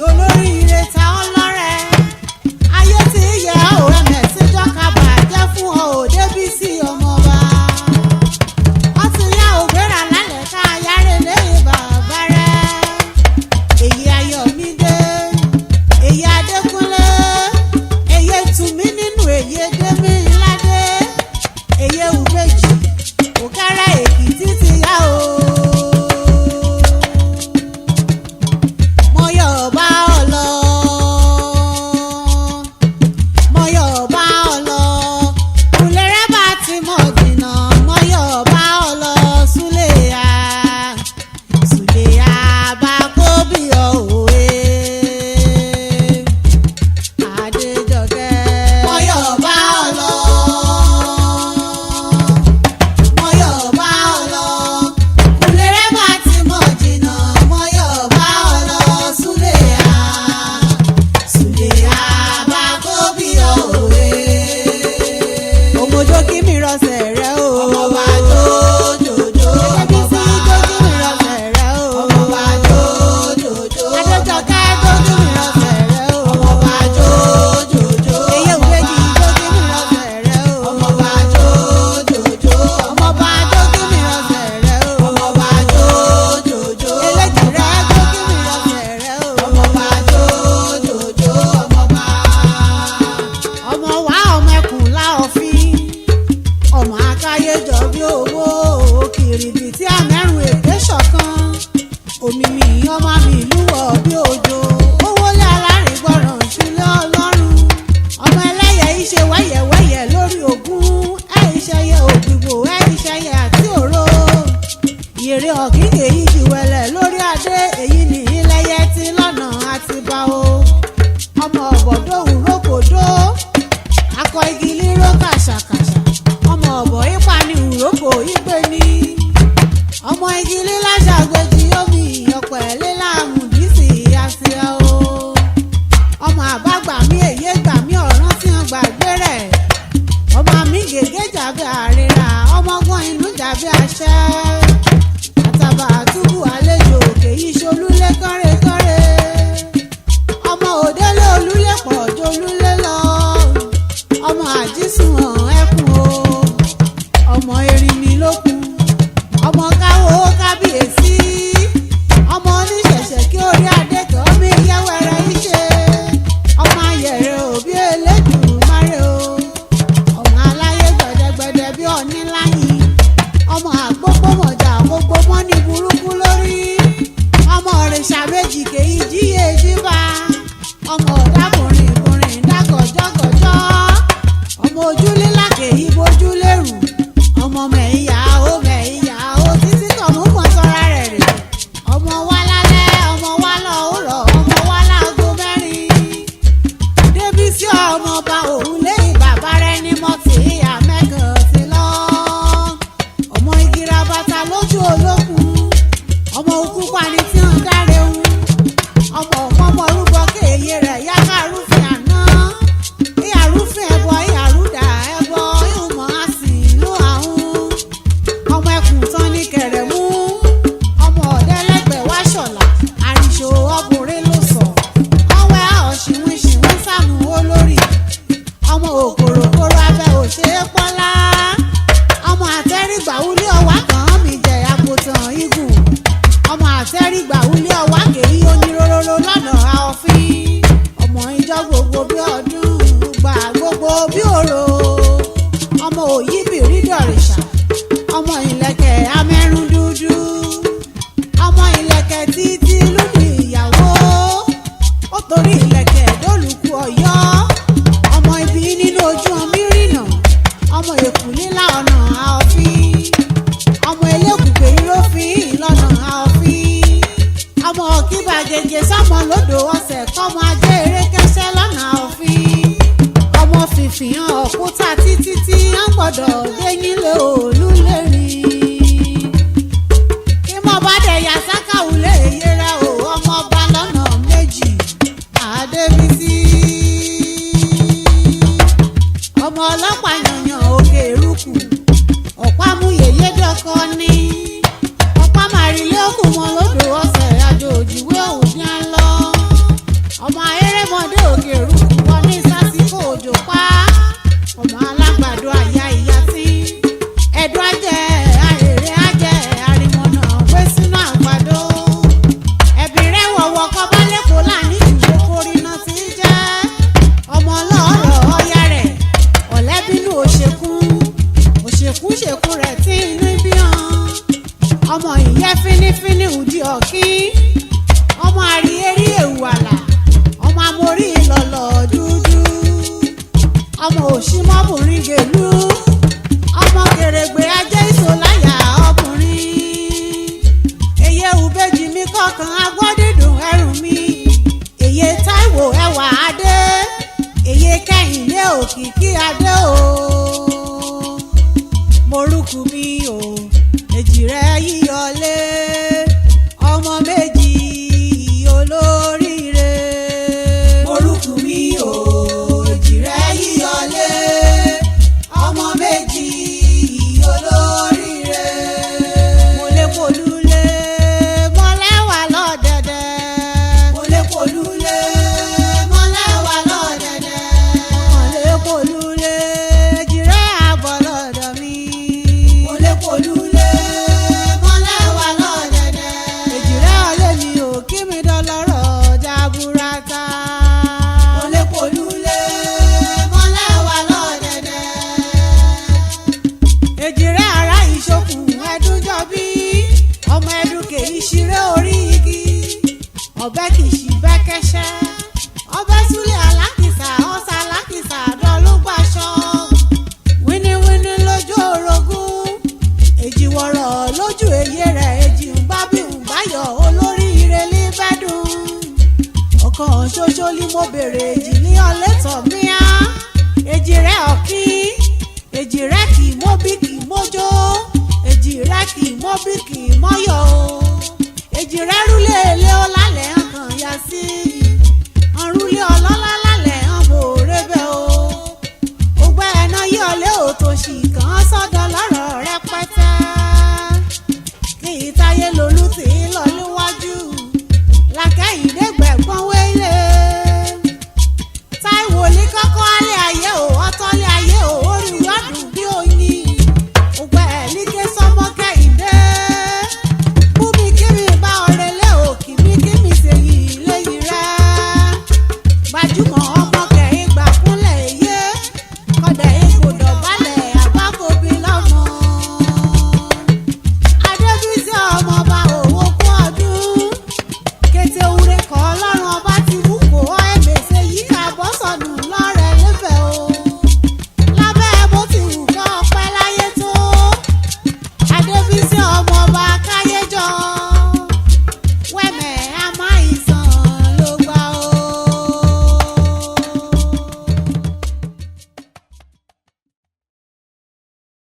olóríire ta ọlọ́rẹ̀ ayé tí yẹ OMS jọ́ka bàjẹ́ fún ọ ADEBISI ọmọọba wọ́n ti yá ògbéra lálẹ́ ká yára lẹ́yìn bàbá rẹ̀ èyí Ayọ̀mídé èyí Adékúnlé èyí Tùmí nínú èyí Démi Ládé èyí Ùbẹ́jì Ikere-Ekiti ti yá o. òṣìmọ́bùnrin gèlú ọmọ kèrègbè ajé ìsòláyà ọkùnrin èyí ùbejì mi kọ̀ọ̀kan agbọ́dídùn ẹrù mi èyí Táíwò ẹwà adé èyí Kẹ́hìndé òkìkí adé o morúkú mi o èjì rẹ yíyọlé ọmọ méjì olóríire morúkú mi o èjì rẹ yíyọlé ọmọ méjì olóríire mo lè polúlé mọ́lẹ́wà lọ́dẹ̀dẹ̀ mo lè polúlé mọ́lẹ́wà lọ́dẹ̀dẹ̀ mo lè polúlé èjì rẹ àbọ̀ lọ́dọ̀ mi mo lè polúlé mọ́lẹ́wà lọ́dẹ̀dẹ̀ èjì rẹ ọlẹ́ mi ò kí mi dọ́lọ́rọ̀ jaburata mo lè polúlé mọ́lẹ́wà lọ́dẹ̀dẹ̀ èjì rẹ ará ìṣokùn ẹdúnjọ bí ọmọ ẹdùnkè ìṣiré orí igi ọ̀bẹ kìsì bẹ́kẹ́ṣẹ́ ọbẹ̀ súlẹ̀ alákìsà ọ̀sà alákìsà dọ́lúgbàṣọ wíníwíní lójú orogún èjì wọ̀rọ̀ lójú èyí rẹ̀ èjì ń bá bí ń báyọ̀ olóríire ní bẹ́dùn ọ̀kan ṣoṣo ni mo bèrè èjì ní ọ̀lẹ́tọ̀ míà èjì rẹ̀ ọ̀kí èjì rẹ̀ kì í mọ́ bí kì í mọ́jọ́ èjì rẹ̀ kì í mọ́ bí kì í mọ́yọ̀ o èjì rẹ̀ rúlé ilé ó lálẹ́ hàn kàn yá sí i.